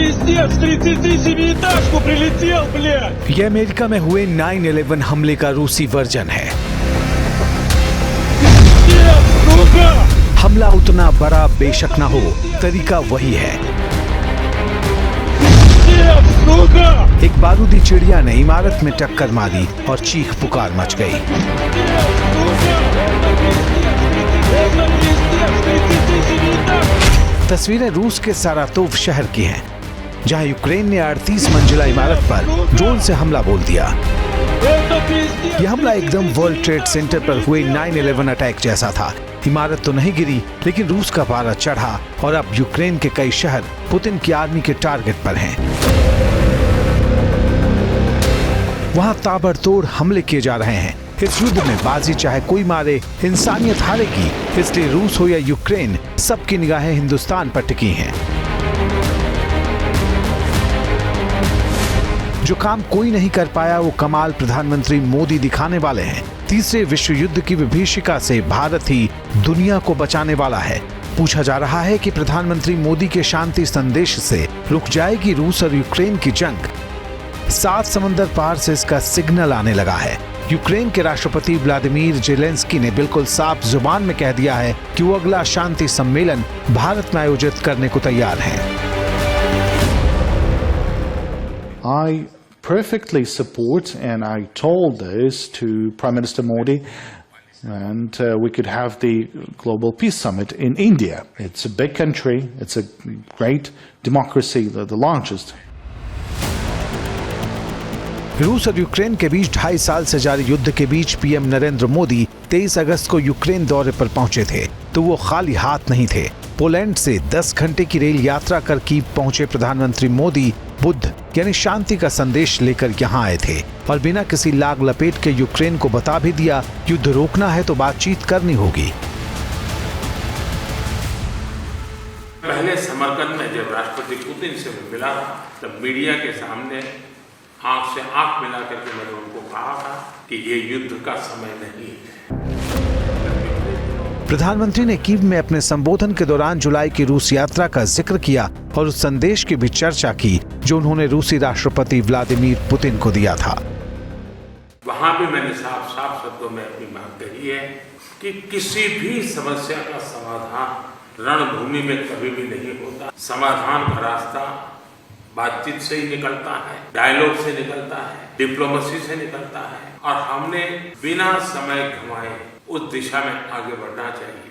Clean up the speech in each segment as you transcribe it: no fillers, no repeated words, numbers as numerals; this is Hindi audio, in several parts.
Пиздец, 37-этажку прилетел, блядь! यह अमेरिका में हुए 9/11 हमले का रूसी वर्जन है। Пиздец, сука! हमला उतना बड़ा बेशक ना हो, तरीका वही है। Пиздец, сука! एक बारूदी चिड़िया ने इमारत में टक्कर मारी और चीख पुकार मच गई। तस्वीरें रूस के सारातोव शहर की हैं, जहां यूक्रेन ने 38 मंजिला इमारत पर ड्रोन से हमला बोल दिया। यह हमला एकदम वर्ल्ड ट्रेड सेंटर पर हुए 9/11 अटैक जैसा था। इमारत तो नहीं गिरी, लेकिन रूस का पारा चढ़ा और अब यूक्रेन के कई शहर पुतिन की आर्मी के टारगेट पर हैं। वहां ताबड़तोड़ हमले किए जा रहे हैं। इस युद्ध में बाजी चाहे कोई मारे, इंसानियत हारेगी। इसलिए रूस हो या यूक्रेन, सबकी निगाहें हिंदुस्तान पर टिकी हैं। जो काम कोई नहीं कर पाया, वो कमाल प्रधानमंत्री मोदी दिखाने वाले हैं। तीसरे विश्व युद्ध की विभीषिका से भारत ही दुनिया को बचाने वाला है। पूछा जा रहा है कि प्रधानमंत्री मोदी के शांति संदेश से रुक जाएगी रूस और यूक्रेन की जंग। 7 समंदर पार से इसका सिग्नल आने लगा है। यूक्रेन के राष्ट्रपति व्लादिमीर जेलेंस्की ने बिल्कुल साफ जुबान में कह दिया है कि वो अगला शांति सम्मेलन भारत में आयोजित करने को तैयार हैं। I perfectly support, and I told this to Prime Minister Modi, and we could have the Global Peace Summit in India. It's a big country, it's a great democracy, the largest. रूस और यूक्रेन के बीच 2.5 साल से जारी युद्ध के बीच पीएम नरेंद्र मोदी 23 अगस्त को यूक्रेन दौरे पर पहुंचे थे, तो वो खाली हाथ नहीं थे। पोलैंड से 10 घंटे की रेल यात्रा कर कीव पहुंचे प्रधानमंत्री मोदी बुद्ध यानी शांति का संदेश लेकर यहाँ आए थे और बिना किसी लाग लपेट के यूक्रेन को बता भी दिया, युद्ध रोकना है तो बातचीत करनी होगी। पहले समरकंद में जब राष्ट्रपति पुतिन से मिला, तब मीडिया के सामने आंख से आंख मिला करके मैंने उनको कहा था कि ये युद्ध का समय नहीं है। प्रधानमंत्री ने कीव में अपने संबोधन के दौरान जुलाई की रूस यात्रा का जिक्र किया और उस संदेश की भी चर्चा की जो उन्होंने रूसी राष्ट्रपति व्लादिमीर पुतिन को दिया था। वहां भी मैंने साफ साफ शब्दों में अपनी बात कही है कि किसी भी समस्या का समाधान रणभूमि में कभी भी नहीं होता। समाधान का रास्ता बातचीत से ही निकलता है, डायलॉग से निकलता है, डिप्लोमेसी से निकलता है, और हमने बिना समय गंवाए उस दिशा में आगे बढ़ना चाहिए।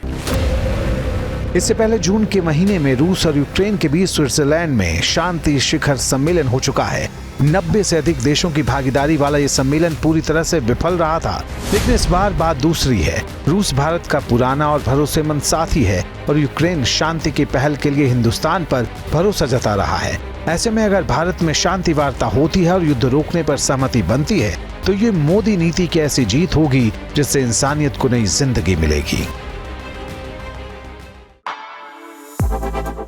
इससे पहले जून के महीने में रूस और यूक्रेन के बीच स्विट्जरलैंड में शांति शिखर सम्मेलन हो चुका है। 90 से अधिक देशों की भागीदारी वाला ये सम्मेलन पूरी तरह से विफल रहा था, लेकिन इस बार बात दूसरी है। रूस भारत का पुराना और भरोसेमंद साथी है और यूक्रेन शांति की पहल के लिए हिंदुस्तान पर भरोसा जता रहा है। ऐसे में अगर भारत में शांति वार्ता होती है और युद्ध रोकने पर सहमति बनती है, तो ये मोदी नीति की ऐसी जीत होगी जिससे इंसानियत को नई जिंदगी मिलेगी।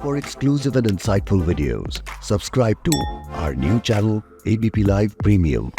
For exclusive and insightful videos, subscribe to our new channel ABP Live Premium.